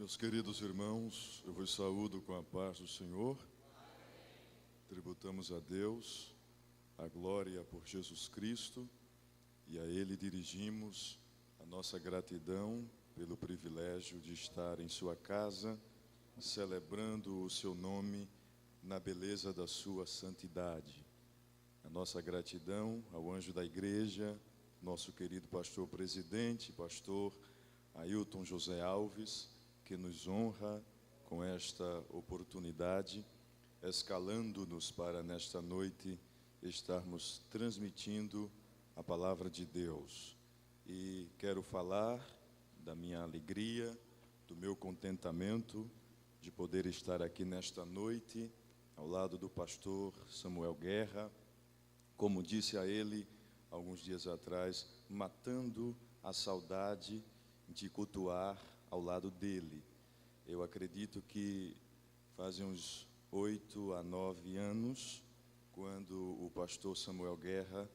Meus queridos irmãos, eu vos saúdo com a paz do Senhor. Tributamos a Deus a glória por Jesus Cristo e a Ele dirigimos a nossa gratidão pelo privilégio de estar em sua casa, celebrando o seu nome na beleza da sua santidade. A nossa gratidão ao anjo da igreja, nosso querido pastor presidente, pastor Ailton José Alves, que nos honra com esta oportunidade, escalando-nos para nesta noite estarmos transmitindo a palavra de Deus. E quero falar da minha alegria, do meu contentamento de poder estar aqui nesta noite ao lado do pastor Samuel Guerra, como disse a ele alguns dias atrás, matando a saudade de cultuar ao lado dele. Eu acredito que fazem uns 8 a 9 anos, quando o pastor Samuel Guerra,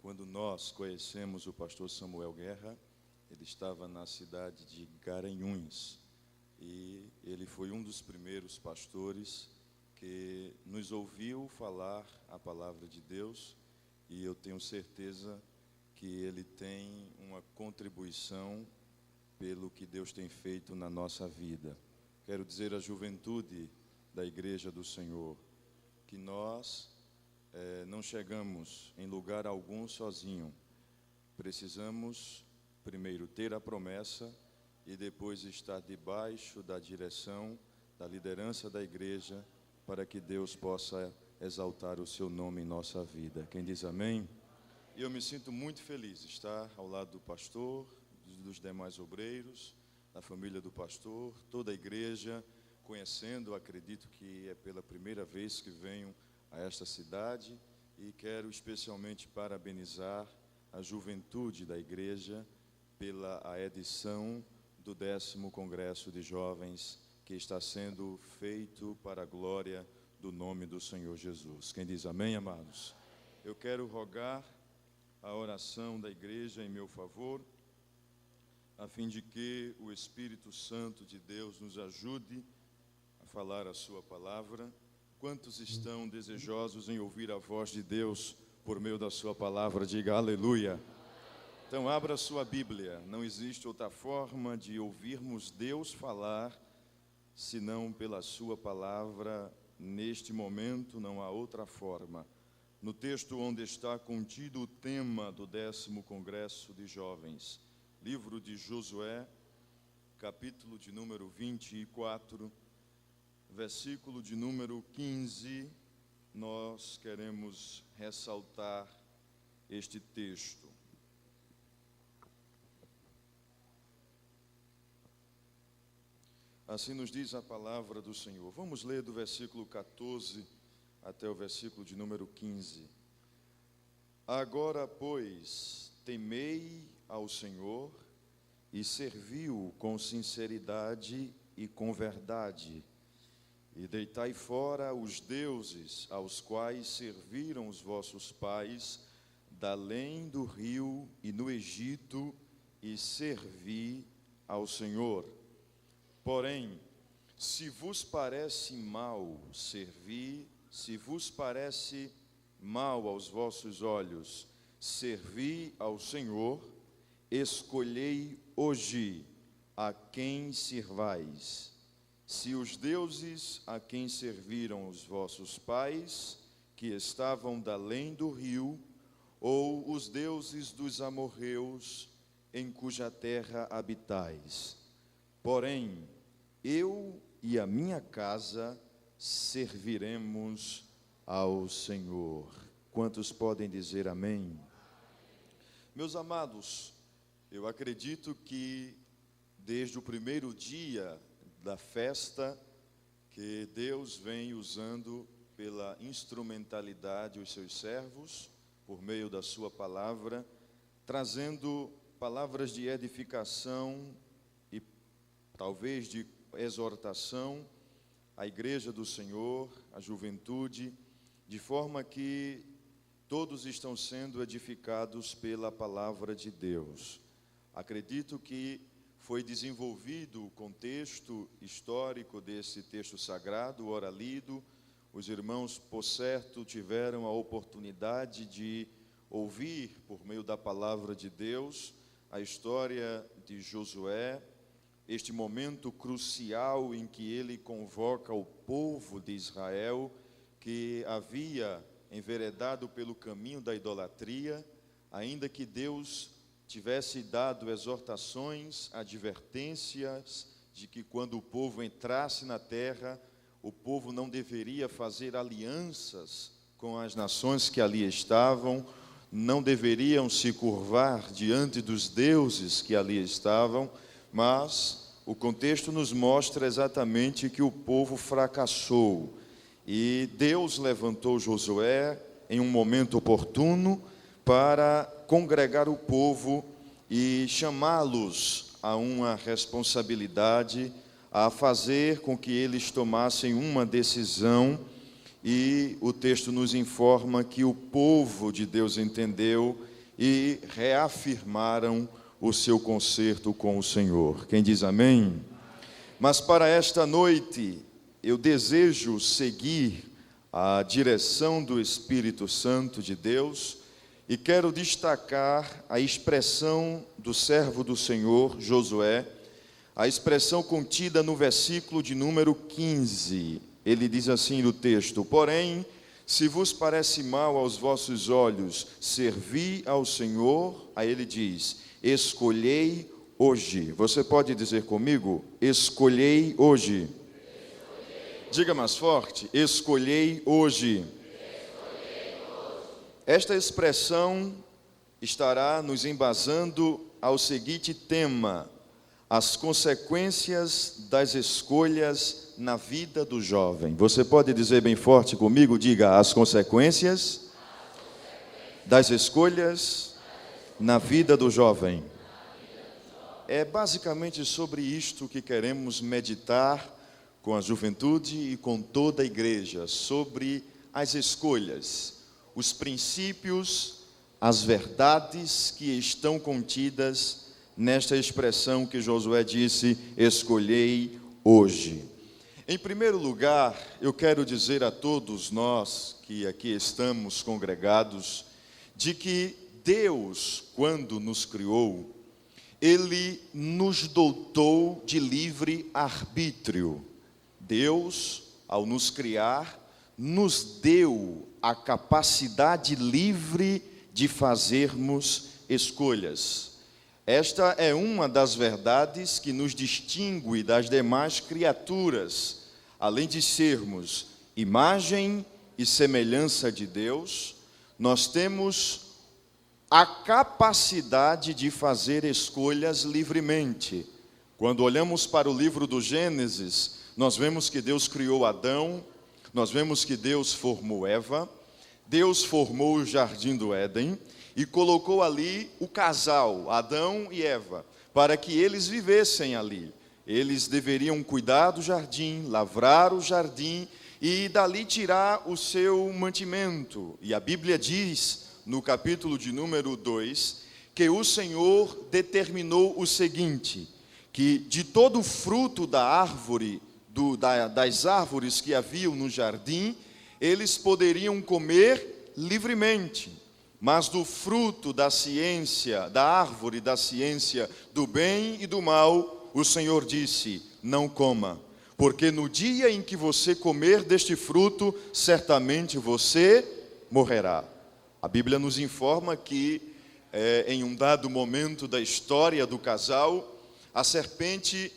quando nós conhecemos o pastor Samuel Guerra, ele estava na cidade de Garanhuns, e ele foi um dos primeiros pastores que nos ouviu falar a palavra de Deus, e eu tenho certeza que ele tem uma contribuição pelo que Deus tem feito na nossa vida. Quero dizer à juventude da Igreja do Senhor que nós não chegamos em lugar algum sozinho. Precisamos primeiro ter a promessa e depois estar debaixo da direção, da liderança da igreja, para que Deus possa exaltar o seu nome em nossa vida. Quem diz amém? E eu me sinto muito feliz de estar ao lado do pastor, dos demais obreiros, da família do pastor, toda a igreja, conhecendo, acredito que é pela primeira vez que venho a esta cidade, e quero especialmente parabenizar a juventude da igreja pela a edição do 10º Congresso de Jovens, que está sendo feito para a glória do nome do Senhor Jesus. Quem diz amém, amados? Eu quero rogar a oração da igreja em meu favor, a fim de que o Espírito Santo de Deus nos ajude a falar a sua palavra. Quantos estão desejosos em ouvir a voz de Deus por meio da sua palavra? Diga aleluia. Então abra a sua Bíblia. Não existe outra forma de ouvirmos Deus falar senão pela sua palavra. Neste momento não há outra forma. No texto onde está contido o tema do 10º Congresso de Jovens, livro de Josué, capítulo de número 24, versículo de número 15, nós queremos ressaltar este texto. Assim nos diz a palavra do Senhor. Vamos ler do versículo 14 até o versículo de número 15. Agora, pois, temei ao Senhor e servi-o com sinceridade e com verdade, e deitai fora os deuses aos quais serviram os vossos pais, da além do rio e no Egito, e servi ao Senhor. Porém, se vos parece mal servir, se vos parece mal aos vossos olhos servir ao Senhor, escolhei hoje a quem servais. Se os deuses a quem serviram os vossos pais, que estavam da além do rio, ou os deuses dos amorreus, em cuja terra habitais. Porém, eu e a minha casa serviremos ao Senhor. Quantos podem dizer amém? Meus amados, eu acredito que desde o primeiro dia da festa, que Deus vem usando pela instrumentalidade os seus servos, por meio da sua palavra, trazendo palavras de edificação e talvez de exortação à igreja do Senhor, à juventude, de forma que todos estão sendo edificados pela palavra de Deus. Acredito que foi desenvolvido o contexto histórico desse texto sagrado, ora lido. Os irmãos, por certo, tiveram a oportunidade de ouvir, por meio da palavra de Deus, a história de Josué, este momento crucial em que ele convoca o povo de Israel, que havia enveredado pelo caminho da idolatria, ainda que Deus tivesse dado exortações, advertências, de que quando o povo entrasse na terra, o povo não deveria fazer alianças com as nações que ali estavam, não deveriam se curvar diante dos deuses que ali estavam, mas o contexto nos mostra exatamente que o povo fracassou. E Deus levantou Josué em um momento oportuno para congregar o povo e chamá-los a uma responsabilidade, a fazer com que eles tomassem uma decisão. E o texto nos informa que o povo de Deus entendeu e reafirmaram o seu concerto com o Senhor. Quem diz amém? Mas para esta noite, eu desejo seguir a direção do Espírito Santo de Deus e quero destacar a expressão do servo do Senhor, Josué, a expressão contida no versículo de número 15. Ele diz assim no texto: porém, se vos parece mal aos vossos olhos servir ao Senhor, aí ele diz, escolhei hoje. Você pode dizer comigo? Escolhei hoje. Diga mais forte, escolhei hoje. Esta expressão estará nos embasando ao seguinte tema: as consequências das escolhas na vida do jovem. Você pode dizer bem forte comigo? Diga, as consequências das escolhas na vida do jovem. É basicamente sobre isto que queremos meditar com a juventude e com toda a igreja, sobre as escolhas, os princípios, as verdades que estão contidas nesta expressão que Josué disse, escolhei hoje. Em primeiro lugar, eu quero dizer a todos nós que aqui estamos congregados, de que Deus, quando nos criou, Ele nos dotou de livre arbítrio. Deus, ao nos criar, nos deu a capacidade livre de fazermos escolhas. Esta é uma das verdades que nos distingue das demais criaturas. Além de sermos imagem e semelhança de Deus, nós temos a capacidade de fazer escolhas livremente. Quando olhamos para o livro do Gênesis, nós vemos que Deus criou Adão, nós vemos que Deus formou Eva, Deus formou o jardim do Éden e colocou ali o casal, Adão e Eva, para que eles vivessem ali. Eles deveriam cuidar do jardim, lavrar o jardim e dali tirar o seu mantimento. E a Bíblia diz, no capítulo de número 2, que o Senhor determinou o seguinte, que de todo o fruto da árvore, das árvores que haviam no jardim, eles poderiam comer livremente, mas do fruto da ciência, da árvore da ciência do bem e do mal, o Senhor disse, não coma, porque no dia em que você comer deste fruto, certamente você morrerá. A Bíblia nos informa que em um dado momento da história do casal, a serpente,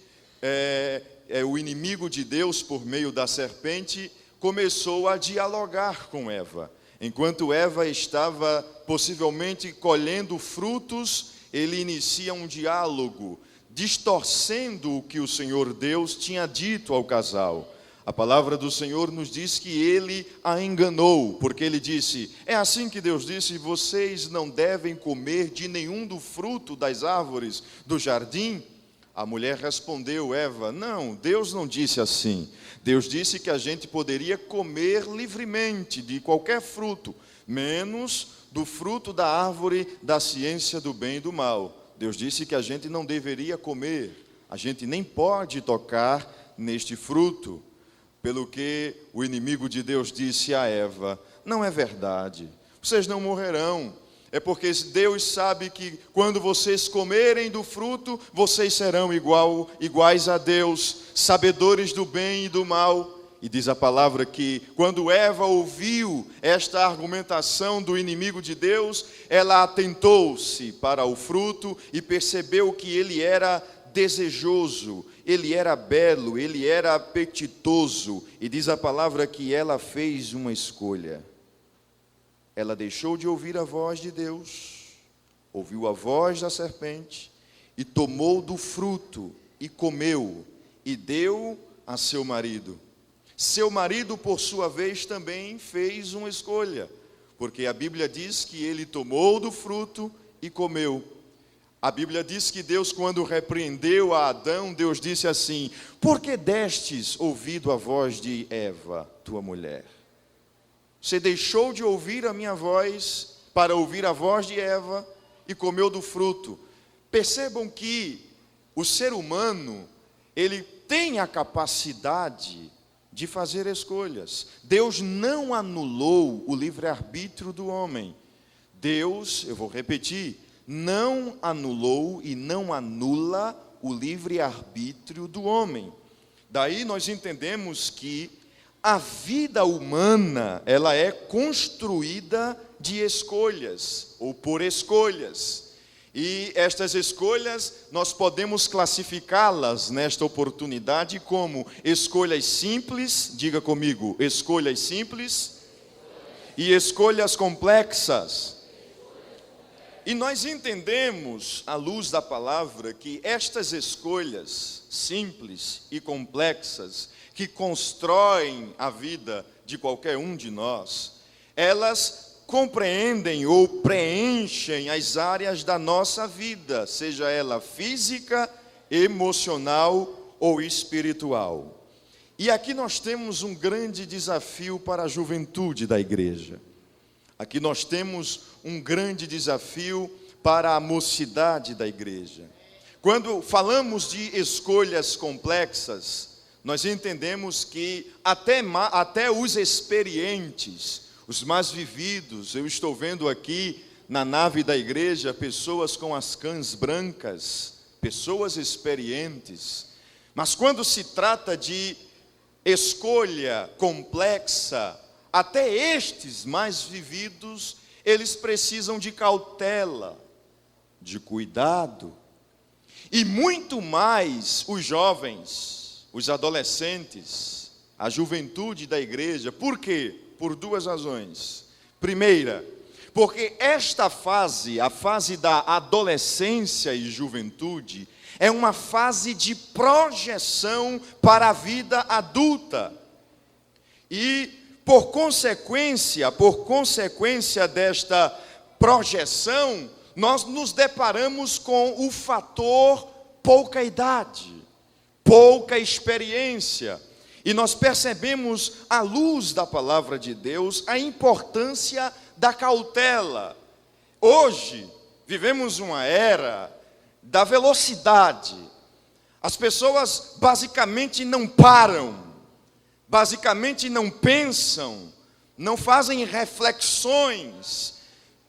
o inimigo de Deus por meio da serpente, começou a dialogar com Eva. Enquanto Eva estava possivelmente colhendo frutos, ele inicia um diálogo, distorcendo o que o Senhor Deus tinha dito ao casal. A palavra do Senhor nos diz que ele a enganou, porque ele disse, é assim que Deus disse, vocês não devem comer de nenhum do fruto das árvores do jardim? A mulher respondeu, Eva, não, Deus não disse assim. Deus disse que a gente poderia comer livremente de qualquer fruto, menos do fruto da árvore da ciência do bem e do mal. Deus disse que a gente não deveria comer, a gente nem pode tocar neste fruto. Pelo que o inimigo de Deus disse a Eva: não é verdade, vocês não morrerão. É porque Deus sabe que quando vocês comerem do fruto, vocês serão iguais a Deus, sabedores do bem e do mal. E diz a palavra que quando Eva ouviu esta argumentação do inimigo de Deus, ela atentou-se para o fruto e percebeu que ele era desejoso, ele era belo, ele era apetitoso. E diz a palavra que ela fez uma escolha. Ela deixou de ouvir a voz de Deus, ouviu a voz da serpente e tomou do fruto e comeu e deu a seu marido. Seu marido, por sua vez, também fez uma escolha, porque a Bíblia diz que ele tomou do fruto e comeu. A Bíblia diz que Deus, quando repreendeu a Adão, Deus disse assim: por que destes ouvido a voz de Eva, tua mulher? Você deixou de ouvir a minha voz para ouvir a voz de Eva e comeu do fruto. Percebam que o ser humano, ele tem a capacidade de fazer escolhas. Deus não anulou o livre-arbítrio do homem. Deus, eu vou repetir, não anulou e não anula o livre-arbítrio do homem. Daí nós entendemos que a vida humana, ela é construída de escolhas, ou por escolhas. E estas escolhas, nós podemos classificá-las nesta oportunidade como escolhas simples, diga comigo, escolhas simples e escolhas complexas. E nós entendemos, à luz da palavra, que estas escolhas simples e complexas, que constroem a vida de qualquer um de nós, elas compreendem ou preenchem as áreas da nossa vida, seja ela física, emocional ou espiritual. E aqui nós temos um grande desafio para a juventude da igreja. Aqui nós temos um grande desafio para a mocidade da igreja. Quando falamos de escolhas complexas, nós entendemos que até os experientes, os mais vividos, eu estou vendo aqui na nave da igreja pessoas com as cãs brancas, pessoas experientes, mas quando se trata de escolha complexa, até estes mais vividos, eles precisam de cautela, de cuidado, e muito mais os jovens, os adolescentes, a juventude da igreja. Por quê? Por duas razões. Primeira, porque esta fase, a fase da adolescência e juventude, é uma fase de projeção para a vida adulta. E, por consequência desta projeção, nós nos deparamos com o fator pouca idade, pouca experiência. E nós percebemos, à luz da palavra de Deus, a importância da cautela. Hoje, vivemos uma era da velocidade. As pessoas basicamente não param, basicamente não pensam, não fazem reflexões.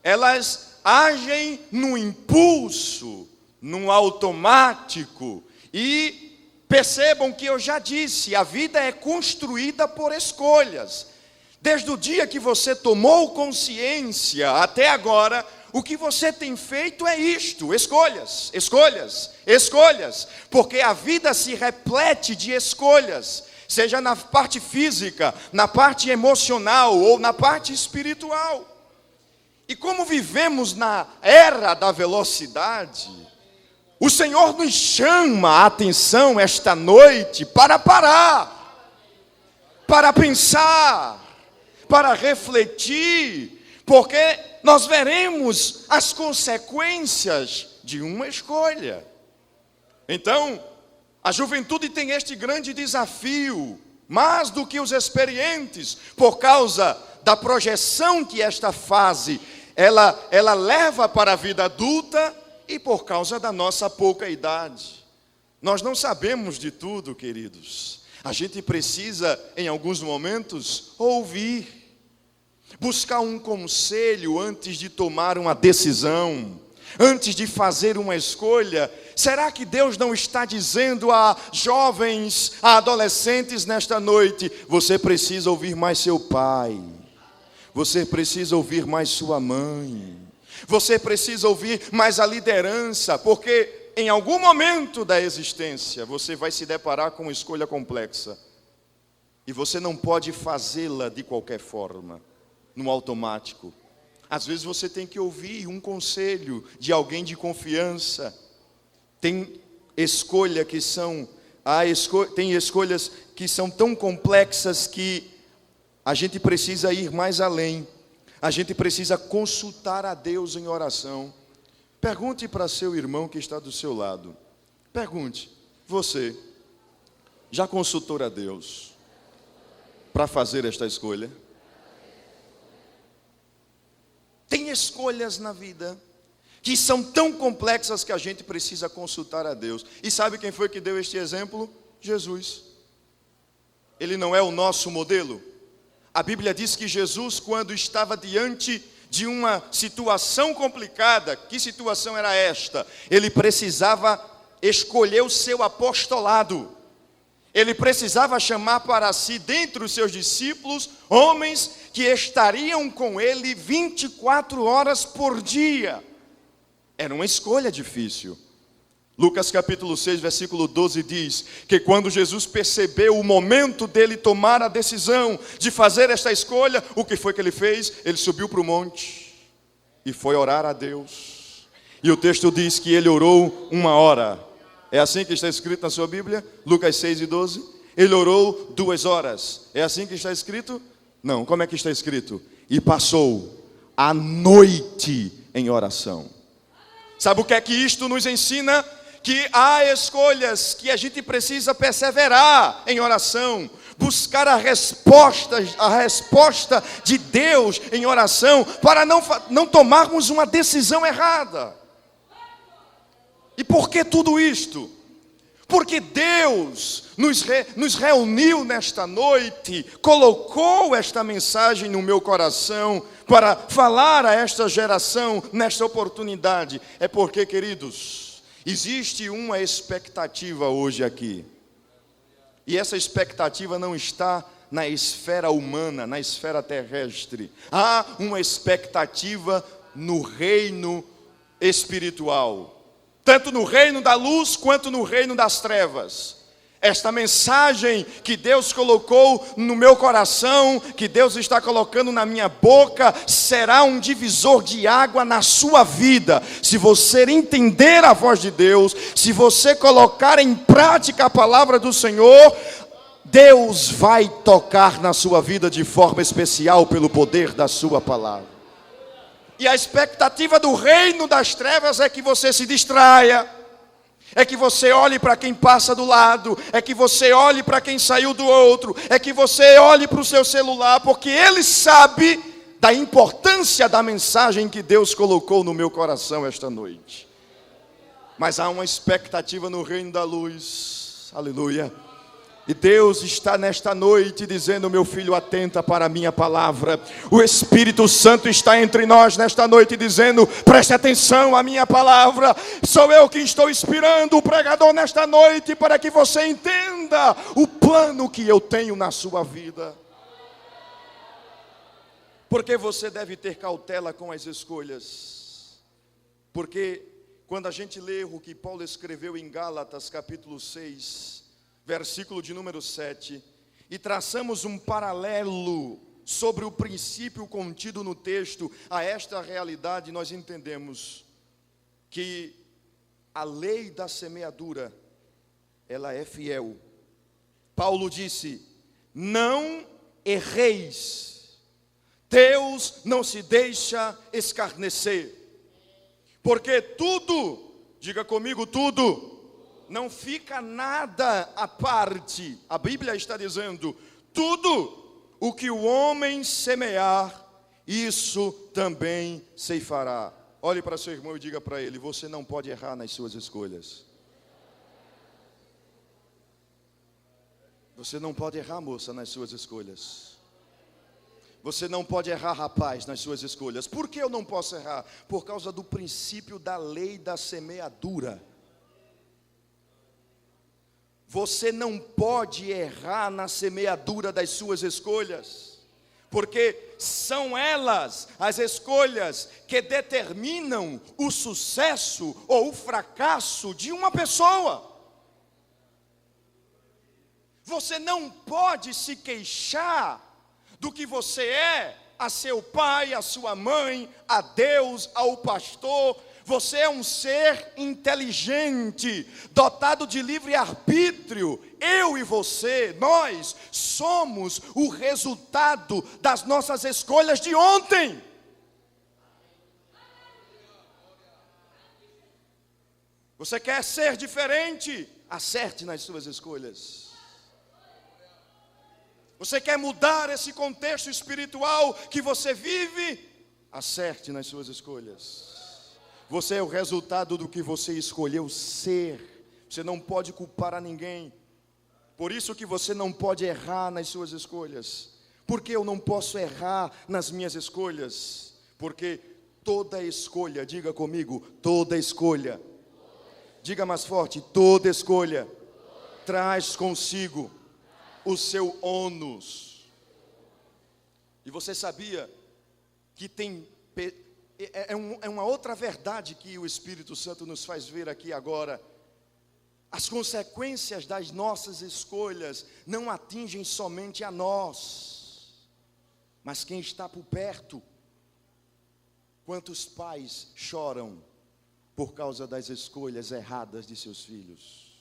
Elas agem no impulso, no automático. E percebam que eu já disse, a vida é construída por escolhas. Desde o dia que você tomou consciência até agora, o que você tem feito é isto: escolhas, escolhas, escolhas. Porque a vida se replete de escolhas, seja na parte física, na parte emocional ou na parte espiritual. E como vivemos na era da velocidade, o Senhor nos chama a atenção esta noite para parar, para pensar, para refletir, porque nós veremos as consequências de uma escolha. Então, a juventude tem este grande desafio, mais do que os experientes, por causa da projeção que esta fase ela leva para a vida adulta. e por causa da nossa pouca idade. Nós não sabemos de tudo, queridos. A gente precisa, em alguns momentos, ouvir, buscar um conselho antes de tomar uma decisão, antes de fazer uma escolha. Será que Deus não está dizendo a jovens, a adolescentes nesta noite: você precisa ouvir mais seu pai, você precisa ouvir mais sua mãe, você precisa ouvir mais a liderança, porque em algum momento da existência você vai se deparar com uma escolha complexa, e você não pode fazê-la de qualquer forma, no automático. Às vezes você tem que ouvir um conselho de alguém de confiança. Tem escolhas que são tão complexas que a gente precisa ir mais além. A gente precisa consultar a Deus em oração. Pergunte para seu irmão que está do seu lado. Pergunte: você já consultou a Deus para fazer esta escolha? Tem escolhas na vida que são tão complexas que a gente precisa consultar a Deus. E sabe quem foi que deu este exemplo? Jesus. Ele não é o nosso modelo? A Bíblia diz que Jesus, quando estava diante de uma situação complicada, que situação era esta? Ele precisava escolher o seu apostolado. Ele precisava chamar para si, dentre os seus discípulos, homens que estariam com ele 24 horas por dia. Era uma escolha difícil. Lucas capítulo 6, versículo 12 diz que quando Jesus percebeu o momento dele tomar a decisão de fazer esta escolha, o que foi que ele fez? Ele subiu para o monte e foi orar a Deus. E o texto diz que ele orou 1 hora. É assim que está escrito na sua Bíblia? Lucas 6 e 12. Ele orou 2 horas. É assim que está escrito? Não, como é que está escrito? E passou a noite em oração. Sabe o que é que isto nos ensina? Que há escolhas que a gente precisa perseverar em oração, buscar a resposta de Deus em oração, para não tomarmos uma decisão errada. E por que tudo isto? Porque Deus nos reuniu nesta noite, colocou esta mensagem no meu coração, para falar a esta geração nesta oportunidade. É porque, queridos, existe uma expectativa hoje aqui. E essa expectativa não está na esfera humana, na esfera terrestre. Há uma expectativa no reino espiritual, tanto no reino da luz quanto no reino das trevas. Esta mensagem que Deus colocou no meu coração, que Deus está colocando na minha boca, será um divisor de água na sua vida. Se você entender a voz de Deus, se você colocar em prática a palavra do Senhor, Deus vai tocar na sua vida de forma especial pelo poder da sua palavra. E a expectativa do reino das trevas é que você se distraia, é que você olhe para quem passa do lado, é que você olhe para quem saiu do outro, é que você olhe para o seu celular, porque ele sabe da importância da mensagem que Deus colocou no meu coração esta noite. Mas há uma expectativa no reino da luz, aleluia. E Deus está nesta noite dizendo: meu filho, atenta para a minha palavra. O Espírito Santo está entre nós nesta noite dizendo: preste atenção à minha palavra. Sou eu que estou inspirando o pregador nesta noite para que você entenda o plano que eu tenho na sua vida. Porque você deve ter cautela com as escolhas. Porque quando a gente lê o que Paulo escreveu em Gálatas capítulo 6, versículo de número 7, e traçamos um paralelo sobre o princípio contido no texto a esta realidade, nós entendemos que a lei da semeadura, ela é fiel. Paulo disse: não erreis, Deus não se deixa escarnecer, porque tudo, diga comigo, tudo, não fica nada à parte. A Bíblia está dizendo: tudo o que o homem semear, isso também ceifará. Olhe para seu irmão e diga para ele: você não pode errar nas suas escolhas. Você não pode errar, moça, nas suas escolhas. Você não pode errar, rapaz, nas suas escolhas. Por que eu não posso errar? Por causa do princípio da lei da semeadura. Você não pode errar na semeadura das suas escolhas, porque são elas, as escolhas, que determinam o sucesso ou o fracasso de uma pessoa. Você não pode se queixar do que você é a seu pai, a sua mãe, a Deus, ao pastor. Você é um ser inteligente, dotado de livre-arbítrio. Eu e você, nós somos o resultado das nossas escolhas de ontem. Você quer ser diferente? Acerte nas suas escolhas. Você quer mudar esse contexto espiritual que você vive? Acerte nas suas escolhas. Você é o resultado do que você escolheu ser. Você não pode culpar a ninguém. Por isso que você não pode errar nas suas escolhas. Por que eu não posso errar nas minhas escolhas? Porque toda escolha, diga comigo, toda escolha. Diga mais forte, toda escolha traz consigo o seu ônus. E você sabia que é uma outra verdade que o Espírito Santo nos faz ver aqui agora. As consequências das nossas escolhas não atingem somente a nós, mas quem está por perto. Quantos pais choram por causa das escolhas erradas de seus filhos?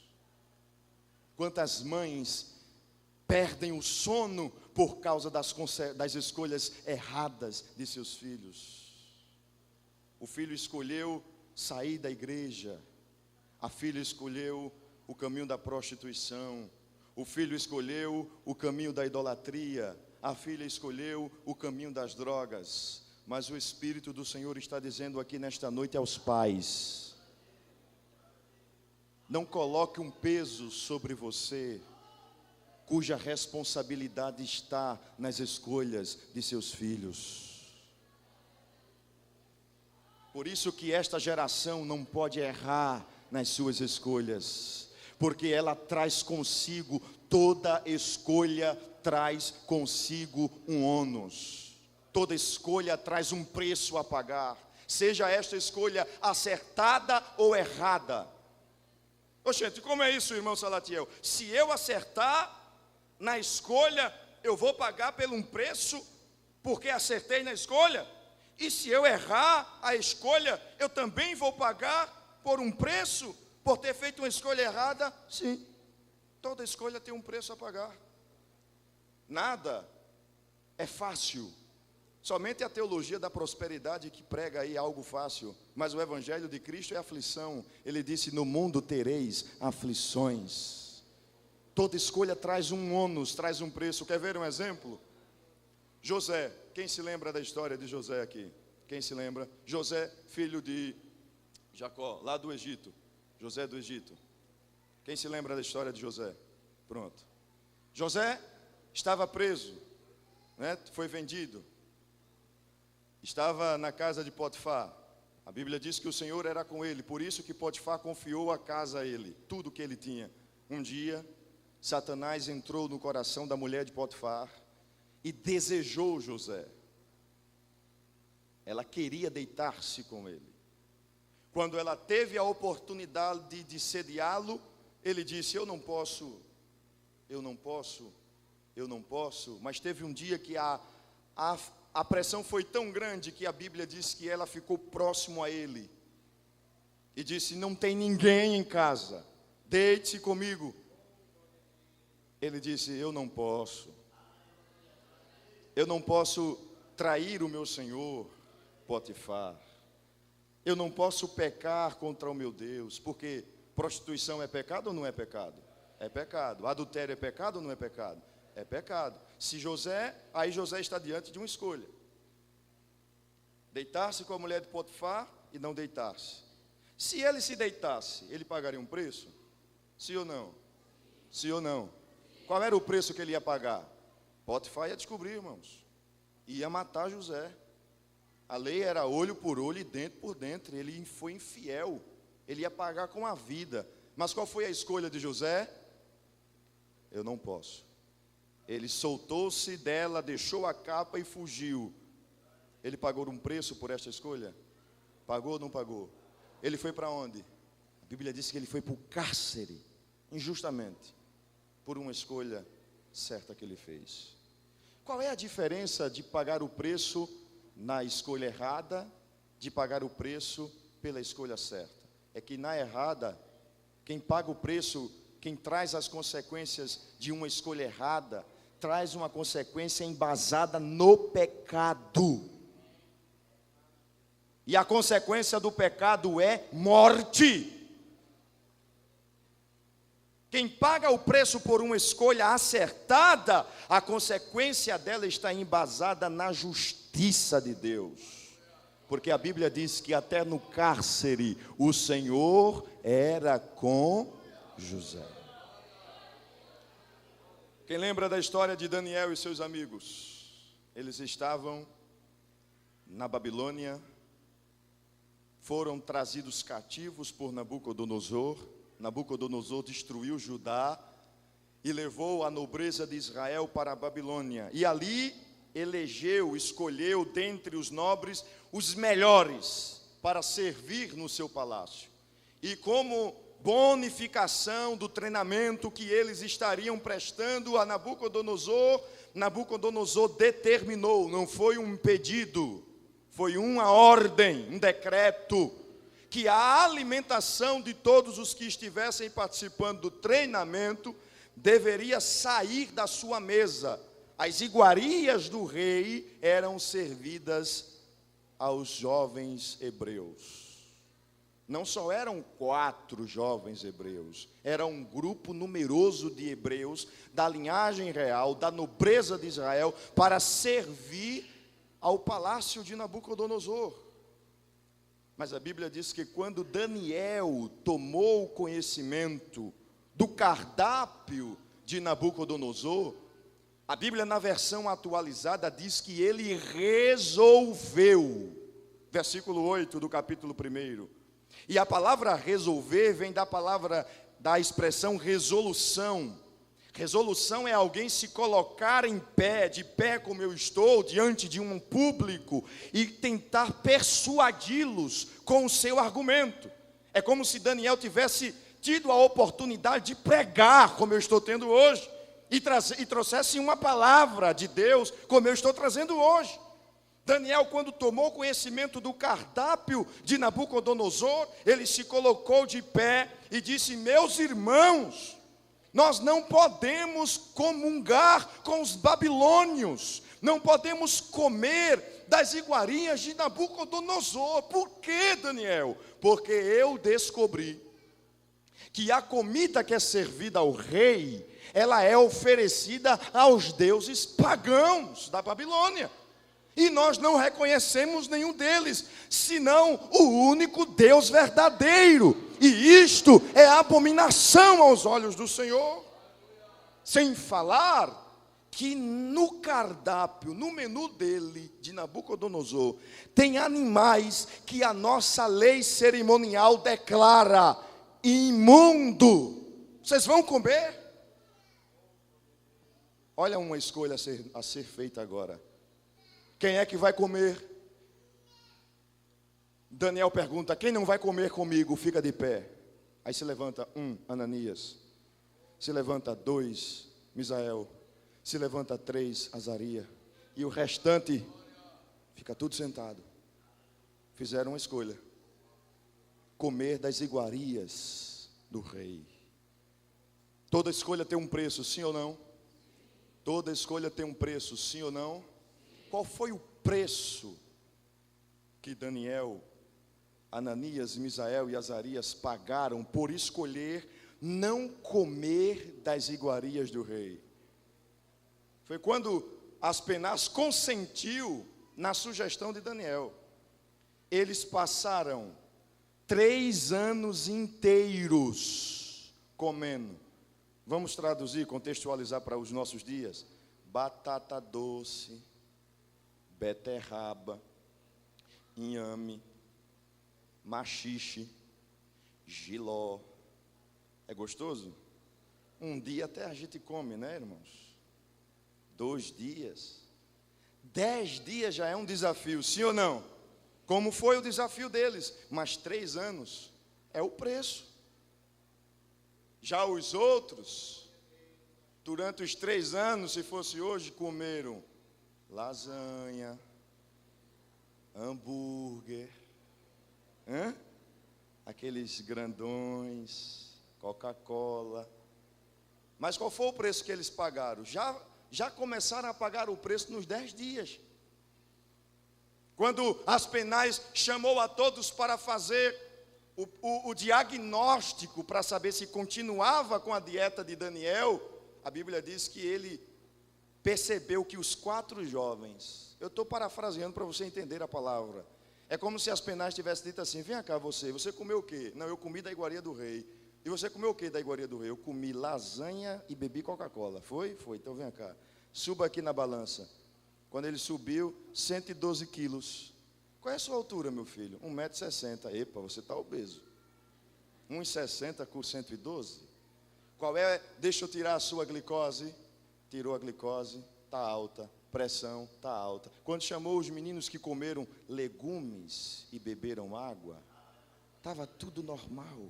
Quantas mães perdem o sono por causa das escolhas erradas de seus filhos? O filho escolheu sair da igreja, a filha escolheu o caminho da prostituição, o filho escolheu o caminho da idolatria, a filha escolheu o caminho das drogas. Mas o Espírito do Senhor está dizendo aqui nesta noite aos pais: não coloque um peso sobre você cuja responsabilidade está nas escolhas de seus filhos. Por isso que esta geração não pode errar nas suas escolhas, porque ela traz consigo, toda escolha traz consigo um ônus, toda escolha traz um preço a pagar, seja esta escolha acertada ou errada. Gente, como é isso, irmão Salatiel? Se eu acertar na escolha, eu vou pagar por um preço, porque acertei na escolha. E se eu errar a escolha, eu também vou pagar por um preço, por ter feito uma escolha errada? Sim, toda escolha tem um preço a pagar. Nada é fácil. Somente a teologia da prosperidade que prega aí algo fácil. Mas o Evangelho de Cristo é aflição. Ele disse: no mundo tereis aflições. Toda escolha traz um ônus, traz um preço. Quer ver um exemplo? José, quem se lembra da história de José aqui? Quem se lembra? José, filho de Jacó, lá do Egito. José do Egito. Quem se lembra da história de José? Pronto. José estava preso, né? Foi vendido. Estava na casa de Potifar. A Bíblia diz que o Senhor era com ele, por isso que Potifar confiou a casa a ele, tudo que ele tinha. Um dia, Satanás entrou no coração da mulher de Potifar e desejou José. Ela queria deitar-se com ele. Quando ela teve a oportunidade de sediá-lo, ele disse: eu não posso. Mas teve um dia que a pressão foi tão grande que a Bíblia diz que ela ficou próximo a ele e disse: não tem ninguém em casa, deite-se comigo. Ele disse: eu não posso trair o meu senhor Potifar, eu não posso pecar contra o meu Deus, porque prostituição é pecado ou não é pecado? É pecado. Adultério é pecado ou não é pecado? É pecado. Aí José está diante de uma escolha: deitar-se com a mulher de Potifar, e não deitar-se. Se ele se deitasse, ele pagaria um preço? Sim ou não? Sim ou não? Qual era o preço que ele ia pagar? Potifar ia descobrir, irmãos. Ia matar José. A lei era olho por olho e dente por dente. Ele foi infiel. Ele ia pagar com a vida. Mas qual foi a escolha de José? Eu não posso. Ele soltou-se dela, deixou a capa e fugiu. Ele pagou um preço por esta escolha? Pagou ou não pagou? Ele foi para onde? A Bíblia diz que ele foi para o cárcere, injustamente, por uma escolha certa que ele fez. Qual é a diferença de pagar o preço na escolha errada, de pagar o preço pela escolha certa? É que na errada, quem paga o preço, quem traz as consequências de uma escolha errada, traz uma consequência embasada no pecado. E a consequência do pecado é morte. Quem paga o preço por uma escolha acertada, a consequência dela está embasada na justiça de Deus. Porque a Bíblia diz que até no cárcere o Senhor era com José. Quem lembra da história de Daniel e seus amigos? Eles estavam na Babilônia, foram trazidos cativos por Nabucodonosor. Nabucodonosor destruiu Judá e levou a nobreza de Israel para a Babilônia. E ali escolheu dentre os nobres os melhores para servir no seu palácio. E como bonificação do treinamento que eles estariam prestando a Nabucodonosor, Nabucodonosor determinou, não foi um pedido, foi uma ordem, um decreto, que a alimentação de todos os que estivessem participando do treinamento deveria sair da sua mesa. As iguarias do rei eram servidas aos jovens hebreus. Não só eram 4 jovens hebreus, era um grupo numeroso de hebreus da linhagem real, da nobreza de Israel, para servir ao palácio de Nabucodonosor. Mas a Bíblia diz que quando Daniel tomou conhecimento do cardápio de Nabucodonosor, a Bíblia na versão atualizada diz que ele resolveu, versículo 8 do capítulo 1. E a palavra resolver vem da expressão resolução. Resolução é alguém se colocar em pé, de pé como eu estou, diante de um público e tentar persuadi-los com o seu argumento. É como se Daniel tivesse tido a oportunidade de pregar, como eu estou tendo hoje, e trouxesse uma palavra de Deus, como eu estou trazendo hoje. Daniel, quando tomou conhecimento do cardápio de Nabucodonosor, ele se colocou de pé e disse: meus irmãos, nós não podemos comungar com os babilônios, não podemos comer das iguarias de Nabucodonosor. Por quê, Daniel? Porque eu descobri que a comida que é servida ao rei, ela é oferecida aos deuses pagãos da Babilônia. E nós não reconhecemos nenhum deles, senão o único Deus verdadeiro. E isto é abominação aos olhos do Senhor. Sem falar que no cardápio, no menu dele, de Nabucodonosor, tem animais que a nossa lei cerimonial declara imundo. Vocês vão comer? Olha uma escolha a ser feita agora. Quem é que vai comer? Daniel pergunta: quem não vai comer comigo, fica de pé. Aí se levanta Ananias. Se levanta 2, Misael. Se levanta 3, Azaria. E o restante fica tudo sentado. Fizeram uma escolha: comer das iguarias do rei. Toda escolha tem um preço, sim ou não? Toda escolha tem um preço, sim ou não? Qual foi o preço que Daniel, Ananias, Misael e Azarias pagaram por escolher não comer das iguarias do rei? Foi quando Aspenaz consentiu na sugestão de Daniel. eles passaram 3 anos inteiros comendo. Vamos traduzir, contextualizar para os nossos dias. Batata doce, beterraba, inhame, maxixe, jiló. É gostoso? Um dia até a gente come, né, irmãos? 2 dias. 10 dias já é um desafio, sim ou não? Como foi o desafio deles? Mas 3 anos é o preço. Já os outros, durante os 3 anos, se fosse hoje, comeram lasanha, hambúrguer, aqueles grandões, Coca-Cola. Mas qual foi o preço que eles pagaram? Já começaram a pagar o preço nos 10 dias. Quando Aspenaz chamou a todos para fazer o diagnóstico, para saber se continuava com a dieta de Daniel, a Bíblia diz que ele percebeu que os 4 jovens, eu estou parafraseando para você entender a palavra, é como se Aspenaz tivesse dito assim: vem cá você comeu o quê? Não, eu comi da iguaria do rei. E você comeu o quê da iguaria do rei? Eu comi lasanha e bebi Coca-Cola. Foi? Foi, então vem cá, suba aqui na balança. Quando ele subiu, 112 quilos. Qual é a sua altura, meu filho? 1,60 m. Epa, você está obeso. 1,60 com 112? Qual é? Deixa eu tirar a sua glicose. Tirou a glicose, está alta. Pressão, está alta. Quando chamou os meninos que comeram legumes e beberam água, estava tudo normal.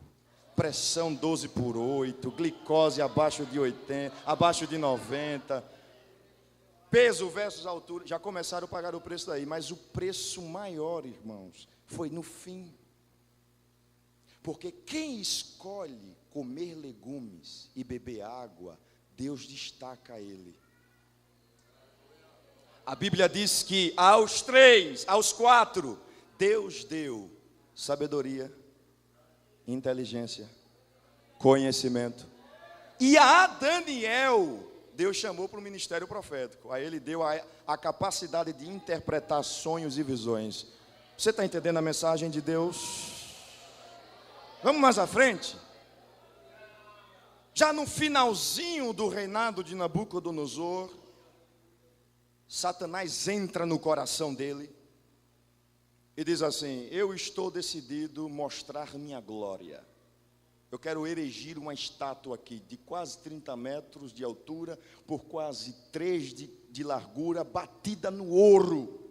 Pressão 12/8, glicose abaixo de 80, abaixo de 90. Peso versus altura, já começaram a pagar o preço daí, mas o preço maior, irmãos, foi no fim. Porque quem escolhe comer legumes e beber água, Deus destaca ele. A Bíblia diz que aos 4, Deus deu sabedoria, inteligência, conhecimento. E a Daniel, Deus chamou para o ministério profético. Aí ele deu a capacidade de interpretar sonhos e visões. Você está entendendo a mensagem de Deus? Vamos mais à frente. Já no finalzinho do reinado de Nabucodonosor, Satanás entra no coração dele e diz assim: eu estou decidido a mostrar minha glória. Eu quero erigir uma estátua aqui de quase 30 metros de altura, por quase 3 de largura, batida no ouro.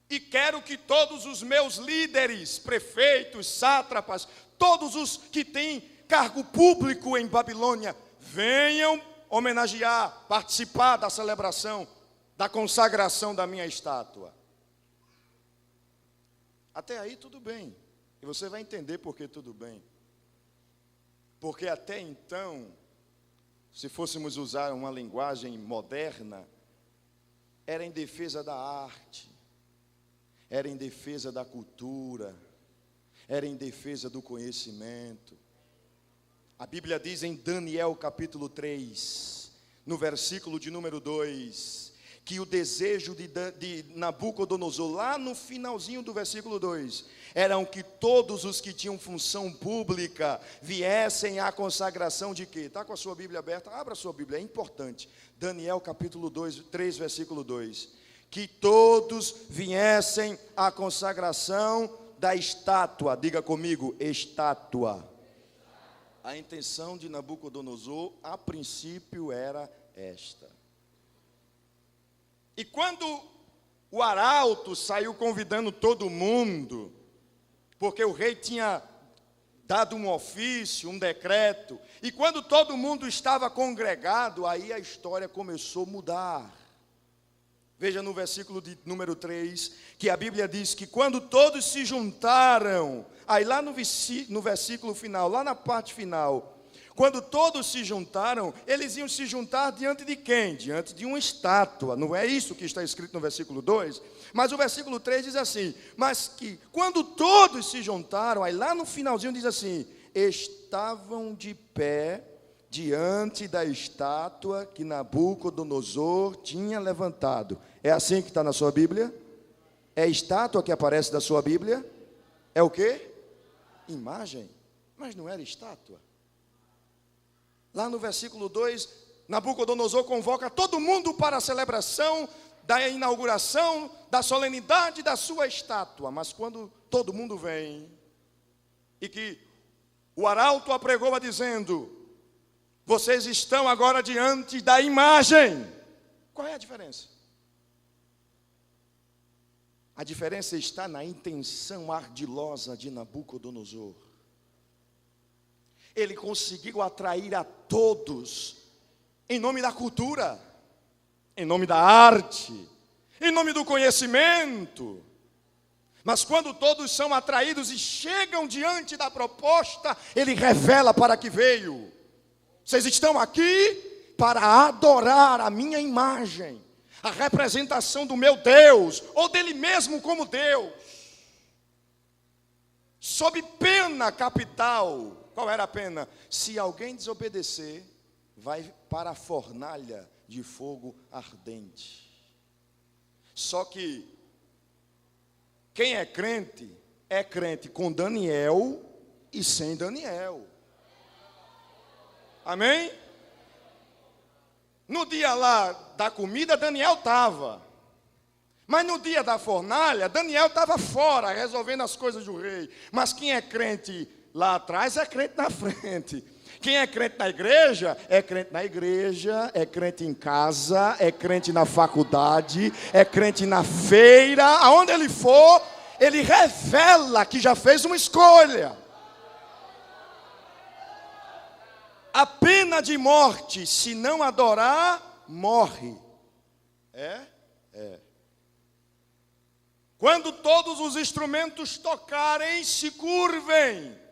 E quero que todos os meus líderes, prefeitos, sátrapas, todos os que têm cargo público em Babilônia, venham homenagear, participar da celebração, da consagração da minha estátua. Até aí tudo bem. E você vai entender por que tudo bem. Porque até então, se fôssemos usar uma linguagem moderna, era em defesa da arte, era em defesa da cultura, era em defesa do conhecimento. A Bíblia diz em Daniel capítulo 3, no versículo de número 2, que o desejo de Nabucodonosor, lá no finalzinho do versículo 2, eram que todos os que tinham função pública viessem à consagração de quê? Está com a sua Bíblia aberta? Abra a sua Bíblia, é importante. Daniel capítulo 3, versículo 2. Que todos viessem à consagração da estátua. Diga comigo, estátua. A intenção de Nabucodonosor, a princípio, era esta. E quando o arauto saiu convidando todo mundo, porque o rei tinha dado um ofício, um decreto, e quando todo mundo estava congregado, aí a história começou a mudar. Veja no versículo de número 3, que a Bíblia diz que quando todos se juntaram, aí lá no versículo final, lá na parte final, quando todos se juntaram, eles iam se juntar diante de quem? Diante de uma estátua. Não é isso que está escrito no versículo 2? Mas o versículo 3 diz assim: mas que quando todos se juntaram, aí lá no finalzinho diz assim: estavam de pé diante da estátua que Nabucodonosor tinha levantado. É assim que está na sua Bíblia? É estátua que aparece na sua Bíblia? É o quê? Imagem. Mas não era estátua. Lá no versículo 2, Nabucodonosor convoca todo mundo para a celebração da inauguração, da solenidade da sua estátua. Mas quando todo mundo vem, e que o arauto apregoa dizendo: vocês estão agora diante da imagem. Qual é a diferença? A diferença está na intenção ardilosa de Nabucodonosor. Ele conseguiu atrair a todos em nome da cultura, em nome da arte, em nome do conhecimento. Mas quando todos são atraídos e chegam diante da proposta, ele revela para que veio. Vocês estão aqui para adorar a minha imagem, a representação do meu Deus, ou dele mesmo como Deus. Sob pena capital. Qual era a pena? Se alguém desobedecer, vai para a fornalha de fogo ardente. Só que quem é crente com Daniel e sem Daniel. Amém? No dia lá da comida, Daniel estava. Mas no dia da fornalha, Daniel estava fora, resolvendo as coisas do rei. Mas quem é crente lá atrás é crente na frente. Quem é crente na igreja, é crente na igreja, é crente em casa, é crente na faculdade, é crente na feira. Aonde ele for, ele revela que já fez uma escolha. A pena de morte, se não adorar, morre. Quando todos os instrumentos tocarem, se curvem.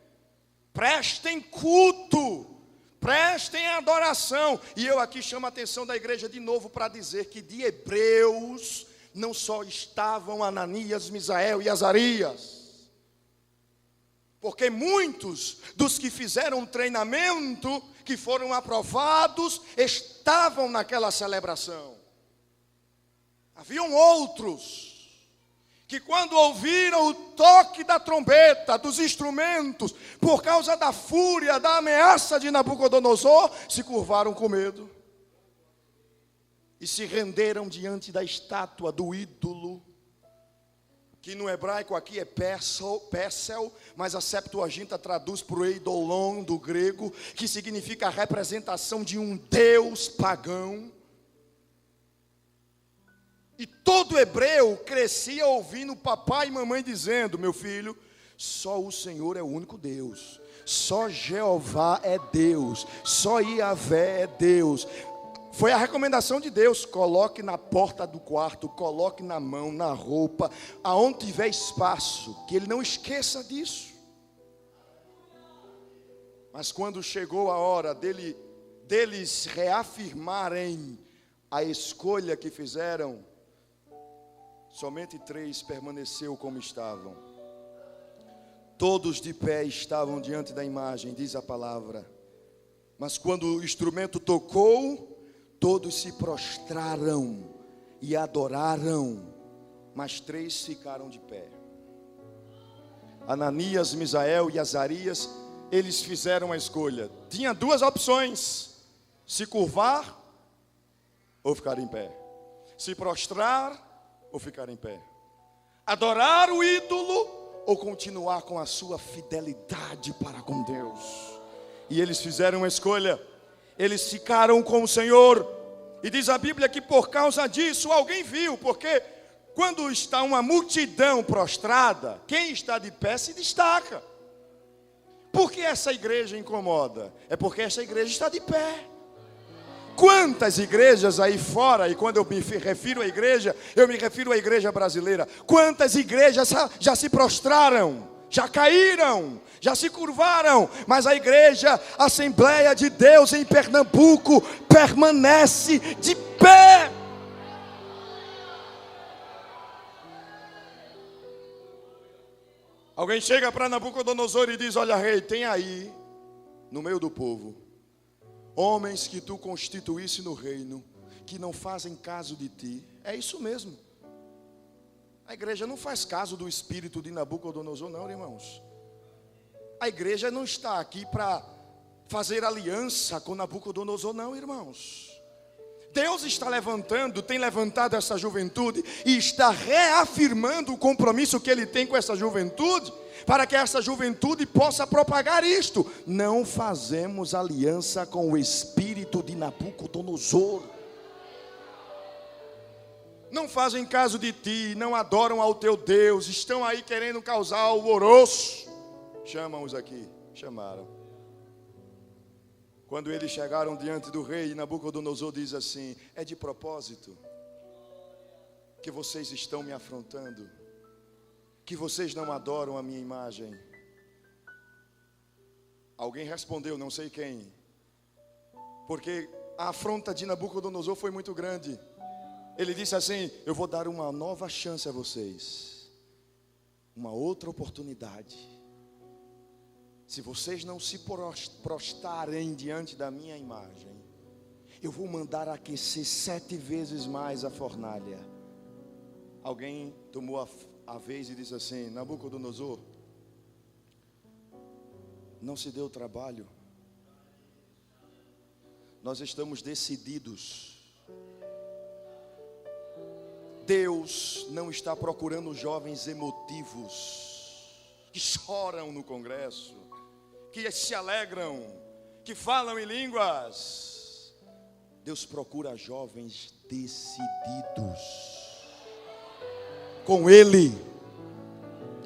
Prestem culto, prestem adoração. E eu aqui chamo a atenção da igreja de novo para dizer que de hebreus não só estavam Ananias, Misael e Azarias. Porque muitos dos que fizeram treinamento, que foram aprovados, estavam naquela celebração. Haviam outros que quando ouviram o toque da trombeta, dos instrumentos, por causa da fúria, da ameaça de Nabucodonosor, se curvaram com medo. E se renderam diante da estátua do ídolo, que no hebraico aqui é Péssel, mas a Septuaginta traduz para o eidolon do grego, que significa a representação de um deus pagão. E todo hebreu crescia ouvindo papai e mamãe dizendo: meu filho, só o Senhor é o único Deus, só Jeová é Deus, só Iavé é Deus. Foi a recomendação de Deus: coloque na porta do quarto, coloque na mão, na roupa, aonde tiver espaço, que ele não esqueça disso. Mas quando chegou a hora deles reafirmarem a escolha que fizeram, somente 3 permaneceu como estavam. Todos de pé estavam diante da imagem, diz a palavra. Mas quando o instrumento tocou, todos se prostraram e adoraram, mas 3 ficaram de pé. Ananias, Misael e Azarias, eles fizeram a escolha. Tinha 2 opções: se curvar ou ficar em pé, se prostrar ou ficar em pé, adorar o ídolo ou continuar com a sua fidelidade para com Deus. E eles fizeram uma escolha, eles ficaram com o Senhor. E diz a Bíblia que por causa disso alguém viu, porque quando está uma multidão prostrada, quem está de pé se destaca. Por que essa igreja incomoda? É porque essa igreja está de pé. Quantas igrejas aí fora, e quando eu me refiro à igreja, eu me refiro à igreja brasileira, quantas igrejas já se prostraram, já caíram, já se curvaram, mas a igreja Assembleia de Deus em Pernambuco permanece de pé. Alguém chega para Nabucodonosor e diz: olha, rei, tem aí no meio do povo homens que tu constituísse no reino, que não fazem caso de ti. É isso mesmo. A igreja não faz caso do espírito de Nabucodonosor, não, irmãos. A igreja não está aqui para fazer aliança com Nabucodonosor, não, irmãos. Deus está levantando, tem levantado essa juventude e está reafirmando o compromisso que Ele tem com essa juventude, para que essa juventude possa propagar isto. Não fazemos aliança com o espírito de Nabucodonosor. Não fazem caso de ti, não adoram ao teu Deus, estão aí querendo causar alvoroço. Chamam-os aqui, chamaram. Quando eles chegaram diante do rei, Nabucodonosor diz assim: é de propósito que vocês estão me afrontando, que vocês não adoram a minha imagem. Alguém respondeu, não sei quem, porque a afronta de Nabucodonosor foi muito grande. Ele disse assim: eu vou dar uma nova chance a vocês, uma outra oportunidade. Se vocês não se prostrarem diante da minha imagem, eu vou mandar aquecer 7 vezes mais a fornalha. Alguém tomou a vez e disse assim: Nabucodonosor, não se deu trabalho. Nós estamos decididos. Deus não está procurando jovens emotivos que choram no congresso, que se alegram, que falam em línguas. Deus procura jovens decididos com Ele,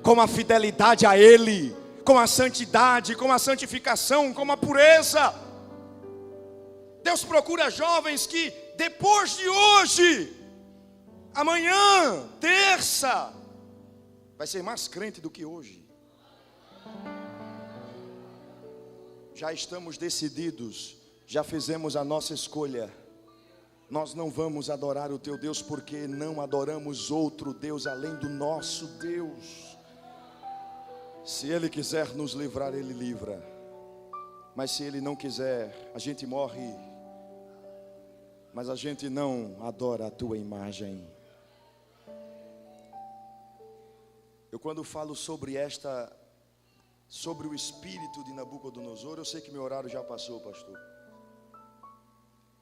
com a fidelidade a Ele, com a santidade, com a santificação, com a pureza. Deus procura jovens que depois de hoje, amanhã, terça, vai ser mais crente do que hoje. Já estamos decididos, já fizemos a nossa escolha. Nós não vamos adorar o teu Deus, porque não adoramos outro Deus além do nosso Deus. Se Ele quiser nos livrar, Ele livra. Mas se Ele não quiser, a gente morre. Mas a gente não adora a tua imagem. Eu quando falo sobre o espírito de Nabucodonosor, eu sei que meu horário já passou, pastor.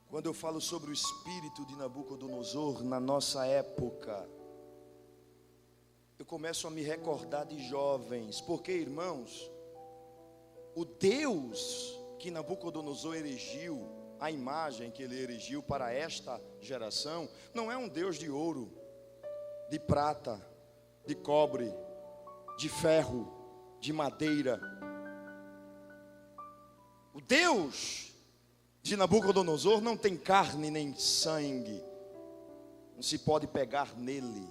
Quando eu falo sobre o espírito de Nabucodonosor na nossa época, eu começo a me recordar de jovens, porque, irmãos, o Deus que Nabucodonosor erigiu, a imagem que ele erigiu para esta geração, não é um Deus de ouro, de prata, de cobre, de ferro, de madeira. O Deus de Nabucodonosor não tem carne nem sangue, não se pode pegar nele.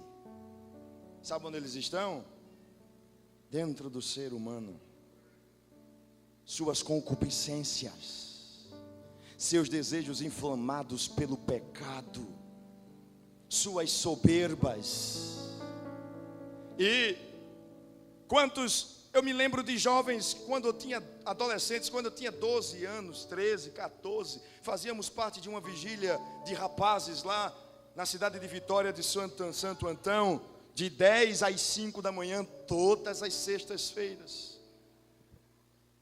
Sabe onde eles estão? Dentro do ser humano. Suas concupiscências, seus desejos inflamados pelo pecado, suas soberbas. E eu me lembro de jovens, quando eu tinha adolescentes, quando eu tinha 12 anos, 13, 14, fazíamos parte de uma vigília de rapazes lá na cidade de Vitória de Santo Antão, de 10 às 5 da manhã, todas as sextas-feiras.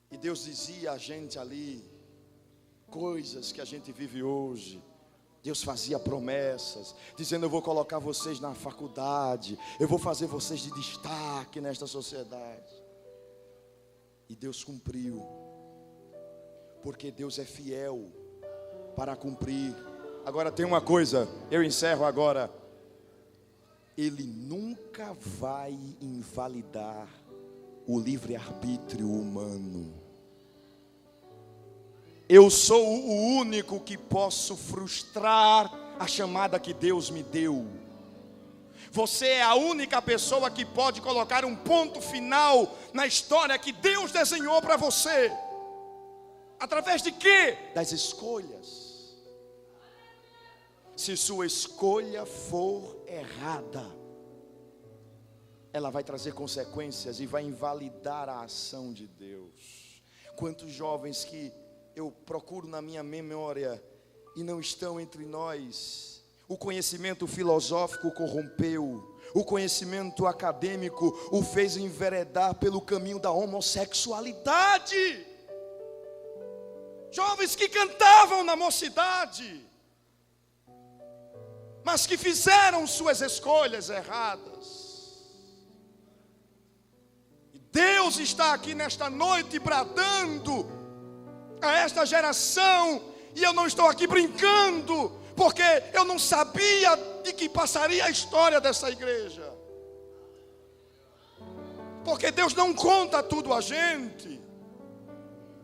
E Deus dizia a gente ali coisas que a gente vive hoje. Deus fazia promessas, dizendo: eu vou colocar vocês na faculdade, eu vou fazer vocês de destaque nesta sociedade. E Deus cumpriu, porque Deus é fiel para cumprir. Agora tem uma coisa, eu encerro agora. Ele nunca vai invalidar o livre-arbítrio humano. Eu sou o único que posso frustrar a chamada que Deus me deu. Você é a única pessoa que pode colocar um ponto final na história que Deus desenhou para você. Através de quê? Das escolhas. Se sua escolha for errada, ela vai trazer consequências e vai invalidar a ação de Deus. Quantos jovens que eu procuro na minha memória e não estão entre nós. O conhecimento filosófico corrompeu, O conhecimento acadêmico o fez enveredar pelo caminho da homossexualidade. Jovens que cantavam na mocidade, mas que fizeram suas escolhas erradas. E Deus está aqui nesta noite bradando a esta geração, e eu não estou aqui brincando, porque eu não sabia de que passaria a história dessa igreja. Porque Deus não conta tudo a gente,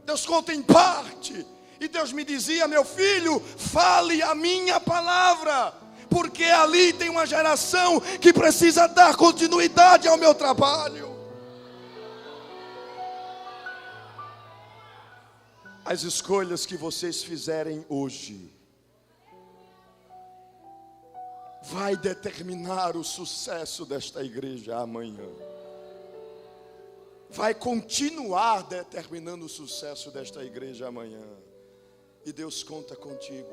Deus conta em parte. E Deus me dizia: meu filho, fale a minha palavra, porque ali tem uma geração que precisa dar continuidade ao meu trabalho. As escolhas que vocês fizerem hoje vai determinar o sucesso desta igreja amanhã. Vai continuar determinando o sucesso desta igreja amanhã. E Deus conta contigo.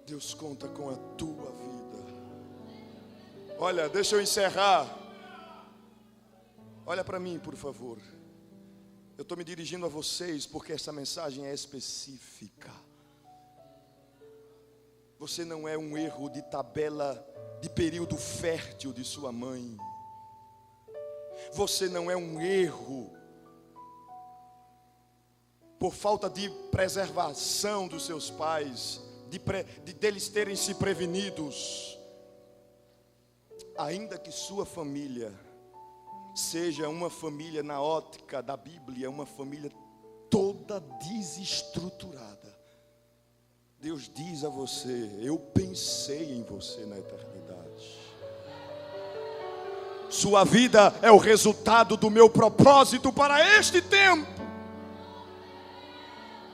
Deus conta com a tua vida. Olha, deixa eu encerrar. Olha para mim, por favor. Eu estou me dirigindo a vocês porque essa mensagem é específica. Você não é um erro de tabela de período fértil de sua mãe. Você não é um erro por falta de preservação dos seus pais, deles terem se prevenidos. Ainda que sua família seja uma família na ótica da Bíblia, uma família toda desestruturada, Deus diz a você: eu pensei em você na eternidade. Sua vida é o resultado do meu propósito para este tempo.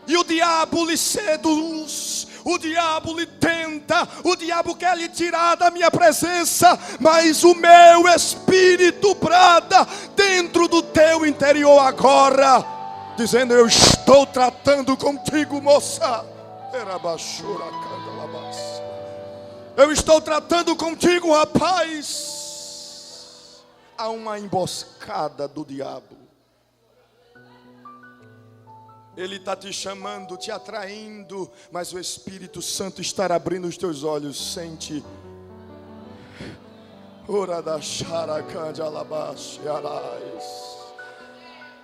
E o diabo lhe seduz, o diabo lhe tenta, o diabo quer lhe tirar da minha presença, mas o meu espírito brada dentro do teu interior agora, dizendo: eu estou tratando contigo, moça. Eu estou tratando contigo, rapaz. Há uma emboscada do diabo. Ele está te chamando, te atraindo, mas o Espírito Santo está abrindo os teus olhos. Sente.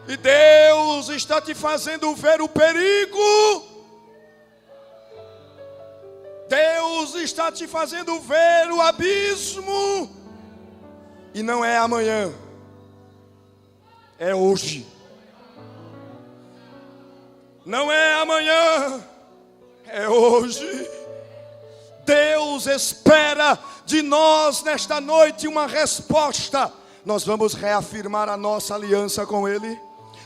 E Deus está te fazendo ver o perigo. Deus está te fazendo ver o abismo. E não é amanhã, é hoje. Não é amanhã, é hoje. Deus espera de nós nesta noite uma resposta. Nós vamos reafirmar a nossa aliança com Ele.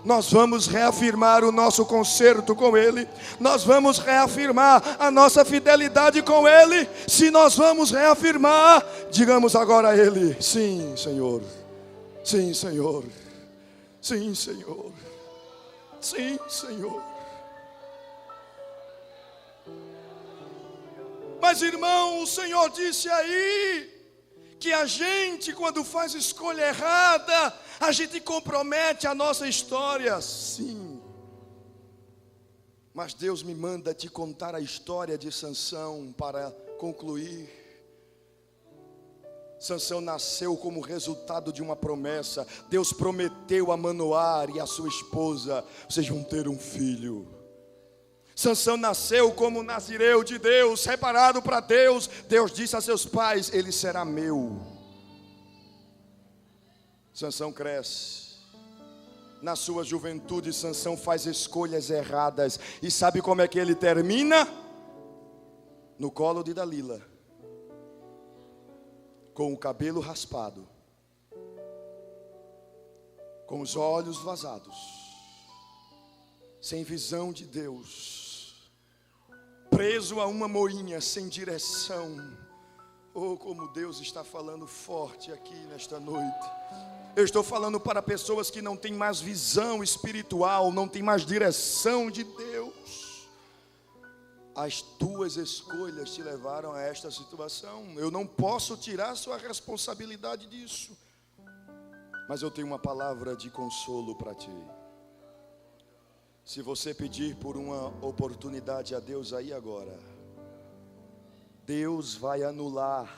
Nós vamos reafirmar o nosso concerto com Ele. Nós vamos reafirmar a nossa fidelidade com Ele. Se nós vamos reafirmar, digamos agora a Ele: sim, Senhor. Sim, Senhor. Sim, Senhor. Sim, Senhor. Mas, irmão, o Senhor disse aí que a gente, quando faz escolha errada, a gente compromete a nossa história. Sim. Mas Deus me manda te contar a história de Sansão para concluir. Sansão nasceu como resultado de uma promessa. Deus prometeu a Manoá e a sua esposa: vocês vão ter um filho. Sansão nasceu como nazireu de Deus, separado para Deus. Deus disse a seus pais: ele será meu. Sansão cresce. Na sua juventude, Sansão faz escolhas erradas. E sabe como é que ele termina? No colo de Dalila, com o cabelo raspado, com os olhos vazados, sem visão de Deus, preso a uma moinha, sem direção. Oh, como Deus está falando forte aqui nesta noite. Eu estou falando para pessoas que não têm mais visão espiritual, não têm mais direção de Deus. As tuas escolhas te levaram a esta situação. Eu não posso tirar sua responsabilidade disso. Mas eu tenho uma palavra de consolo para ti. Se você pedir por uma oportunidade a Deus aí agora, Deus vai anular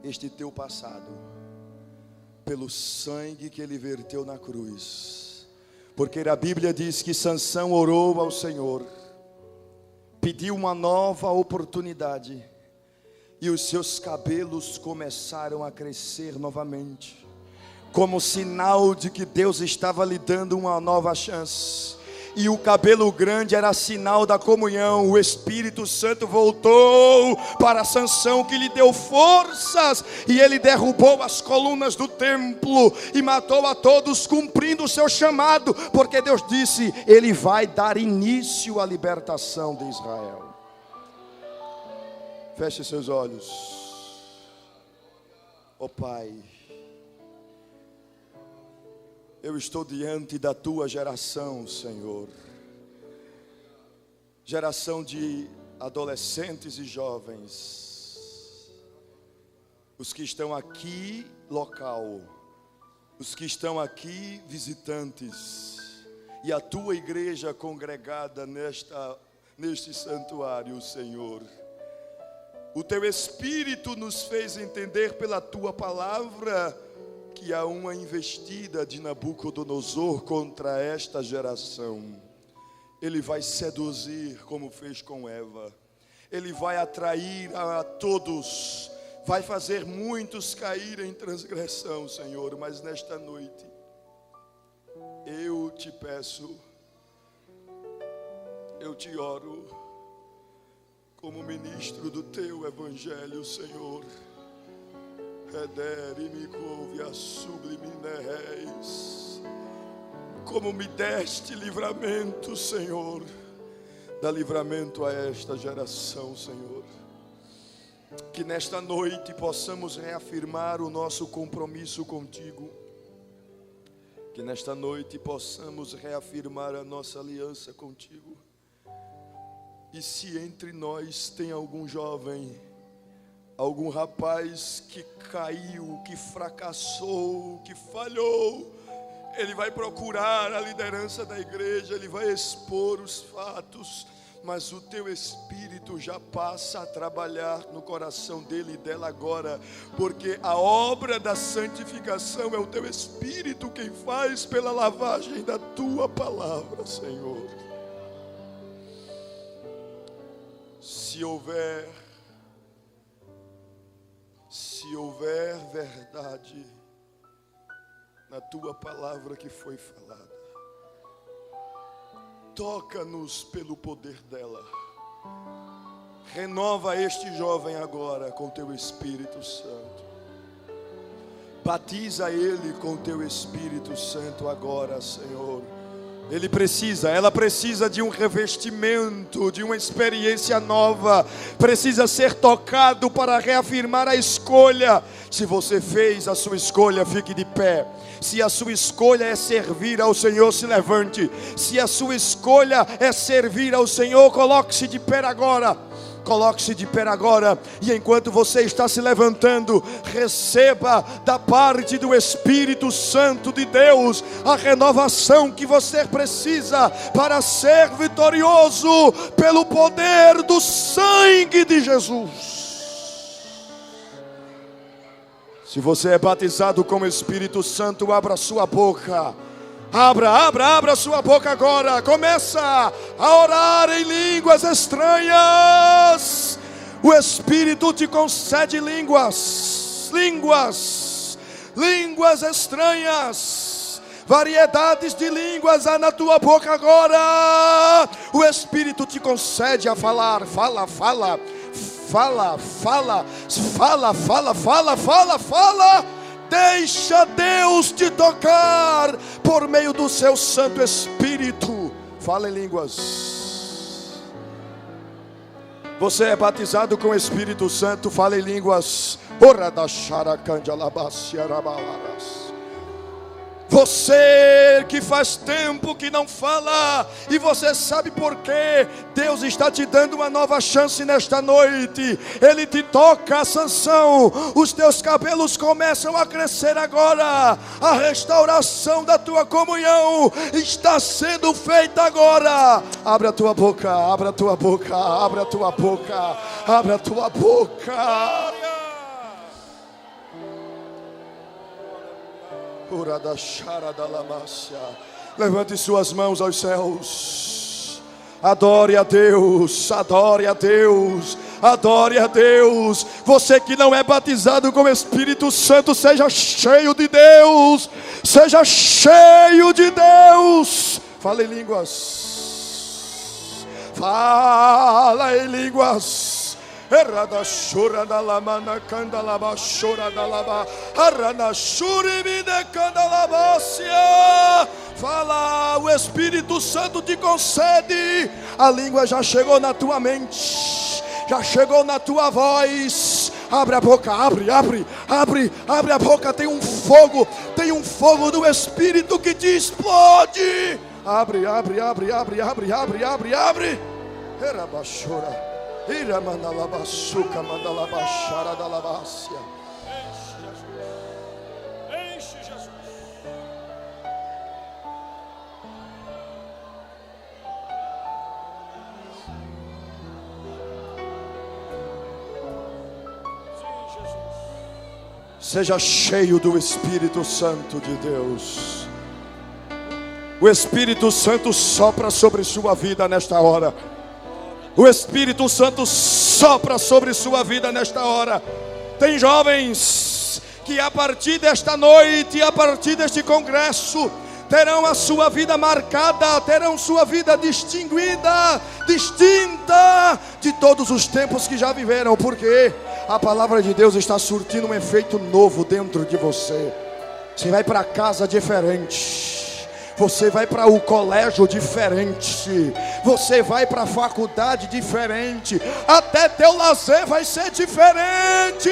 este teu passado pelo sangue que Ele verteu na cruz. Porque a Bíblia diz que Sansão orou ao Senhor, pediu uma nova oportunidade, e os seus cabelos começaram a crescer novamente, como sinal de que Deus estava lhe dando uma nova chance. E o cabelo grande era sinal da comunhão. O Espírito Santo voltou para Sansão, que lhe deu forças, e ele derrubou as colunas do templo e matou a todos, cumprindo o seu chamado, porque Deus disse: Ele vai dar início à libertação de Israel. Feche seus olhos. Ó Pai, eu estou diante da tua geração, Senhor. Geração de adolescentes e jovens. Os que estão aqui local, os que estão aqui visitantes, e a tua igreja congregada neste santuário, Senhor. O teu Espírito nos fez entender pela tua palavra que há uma investida de Nabucodonosor contra esta geração. Ele vai seduzir como fez com Eva. Ele vai atrair a todos, vai fazer muitos cair em transgressão, Senhor. Mas nesta noite, eu te peço, eu te oro, como ministro do teu evangelho, Senhor. Como me deste livramento, Senhor, dá livramento a esta geração, Senhor. Que nesta noite possamos reafirmar o nosso compromisso contigo. Que nesta noite possamos reafirmar a nossa aliança contigo. E se entre nós tem algum jovem, algum rapaz que caiu, que fracassou, que falhou, ele vai procurar a liderança da igreja, ele vai expor os fatos, mas o teu Espírito já passa a trabalhar no coração dele e dela agora, porque a obra da santificação é o teu Espírito quem faz pela lavagem da tua palavra, Senhor. Se houver verdade na tua palavra que foi falada, toca-nos pelo poder dela. Renova este jovem agora com teu Espírito Santo. Batiza ele com teu Espírito Santo agora, Senhor. Ela precisa de um revestimento, de uma experiência nova. Precisa ser tocado para reafirmar a escolha. Se você fez a sua escolha, fique de pé. Se a sua escolha é servir ao Senhor, se levante. Se a sua escolha é servir ao Senhor, coloque-se de pé agora. Coloque-se de pé agora, e enquanto você está se levantando, receba da parte do Espírito Santo de Deus a renovação que você precisa para ser vitorioso pelo poder do sangue de Jesus. Se você é batizado com o Espírito Santo, abra sua boca. Abra sua boca agora. Começa a orar em línguas estranhas. O Espírito te concede línguas estranhas. Variedades de línguas há na tua boca agora. O Espírito te concede a falar. Fala. Deixa Deus te tocar por meio do seu Santo Espírito. Fala em línguas. Você é batizado com o Espírito Santo, fala em línguas. Você que faz tempo que não fala, e você sabe por quê? Deus está te dando uma nova chance nesta noite. Ele te toca, Sansão. Os teus cabelos começam a crescer agora. A restauração da tua comunhão está sendo feita agora. Abre a tua boca, abre a tua boca, abre a tua boca, abre a tua boca. Levante suas mãos aos céus. Adore a Deus, adore a Deus, adore a Deus. Você que não é batizado com o Espírito Santo, seja cheio de Deus, seja cheio de Deus. Fala em línguas, fala em línguas. Errada chora da lamana candalaba chora da laba arana churimi de candalabacia. Fala, o Espírito Santo te concede. A língua já chegou na tua mente, já chegou na tua voz. Abre a boca, abre a boca. Tem um fogo do Espírito que te explode. Abre. Era baixora. Ira mandalabassuca, mandalabachara da labácia. Enche Jesus. Seja cheio do Espírito Santo de Deus. O Espírito Santo sopra sobre sua vida nesta hora. O Espírito Santo sopra sobre sua vida nesta hora. Tem jovens que a partir desta noite, a partir deste congresso, terão a sua vida marcada, terão sua vida distinguida, distinta de todos os tempos que já viveram, porque a palavra de Deus está surtindo um efeito novo dentro de você. Você vai para casa diferente. Você vai para o colégio diferente. Você vai para a faculdade diferente. Até teu lazer vai ser diferente.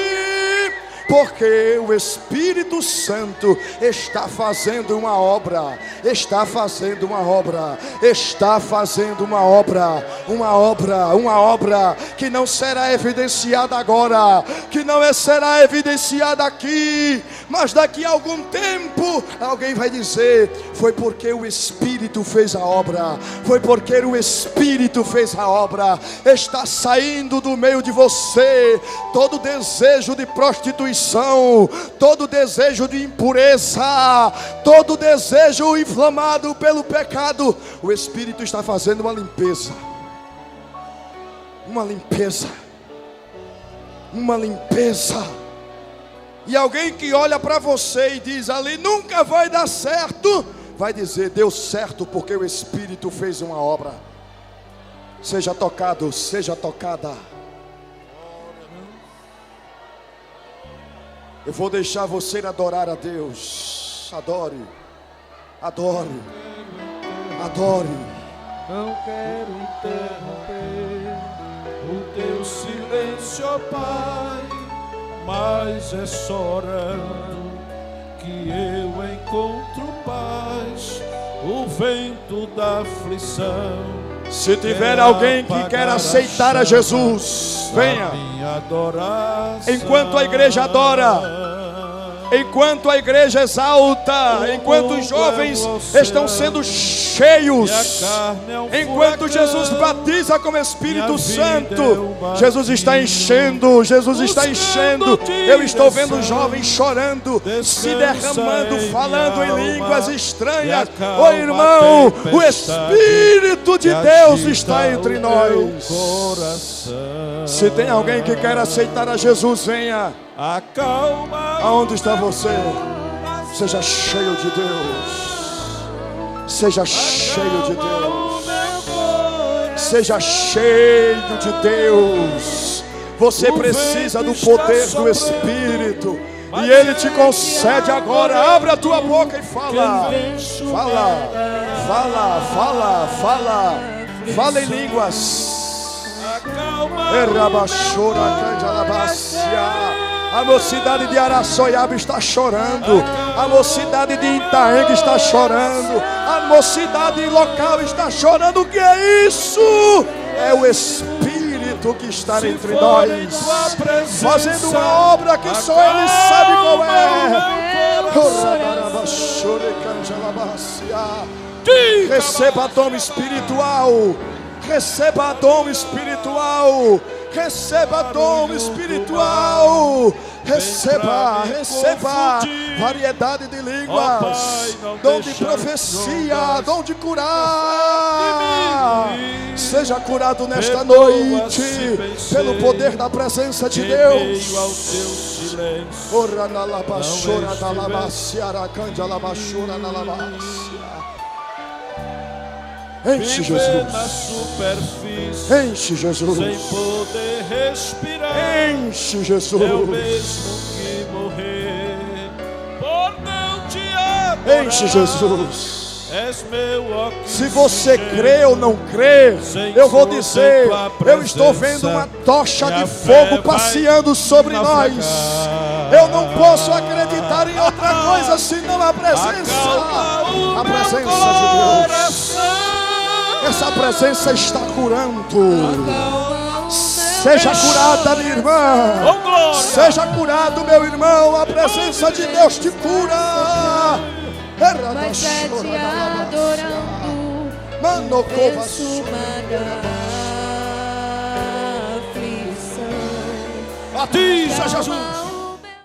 Porque o Espírito Santo está fazendo uma obra. Está fazendo uma obra. Está fazendo uma obra. Uma obra que não será evidenciada agora, que não será evidenciada aqui, mas daqui a algum tempo alguém vai dizer: foi porque o Espírito fez a obra. Foi porque o Espírito fez a obra. Está saindo do meio de você todo desejo de prostituição, todo desejo de impureza, todo desejo inflamado pelo pecado. O Espírito está fazendo uma limpeza. Uma limpeza. Uma limpeza. E alguém que olha para você e diz: ali nunca vai dar certo, vai dizer: deu certo porque o Espírito fez uma obra. Seja tocado, seja tocada. Eu vou deixar você adorar a Deus. Adore, adore, adore. Não quero interromper o teu silêncio, ó Pai, mas é só orando que eu encontro paz. O vento da aflição, se tiver alguém que quer aceitar a Jesus, venha. Enquanto a igreja adora, enquanto a igreja exalta, enquanto os jovens estão sendo cheios, enquanto Jesus batiza com o Espírito Santo, Jesus está enchendo, Jesus está enchendo. Eu estou vendo jovens chorando, se derramando, falando em línguas estranhas. Oh irmão, o Espírito de Deus está entre nós. Se tem alguém que quer aceitar a Jesus, venha. Aonde está você? Seja cheio de Deus. Seja cheio de Deus. Seja cheio de Deus. Você precisa do poder do Espírito, e Ele te concede agora. Abre a tua boca e fala. Fala, fala, fala, fala. Fala em línguas. A mocidade de Araçoiaba está chorando. A mocidade de Itaenga está chorando. A mocidade local está chorando. O que é isso? É o Espírito que está entre nós, fazendo uma obra que só Ele sabe qual é. Receba dom espiritual. Receba dom espiritual. Receba dom espiritual. Receba variedade de línguas, dom de profecia, dom de curar. Seja curado nesta noite pelo poder da presença de Deus. Ora na labachora da labaciara cândia labachora na labacia. Enche Jesus. Enche Jesus. Sem poder respirar. Enche Jesus. É o mesmo que morrer por não te adorar. Enche Jesus. És meu oxigênio. Se você crê ou não crê, eu vou dizer, eu estou vendo uma tocha de fogo passeando sobre nós. Eu não posso acreditar em outra coisa senão a presença de Deus. Essa presença está curando. Seja curada, minha irmã. Seja curado, meu irmão. A presença de Deus te cura. Mas é te adorando, consuma da aflição. Batiza, Jesus.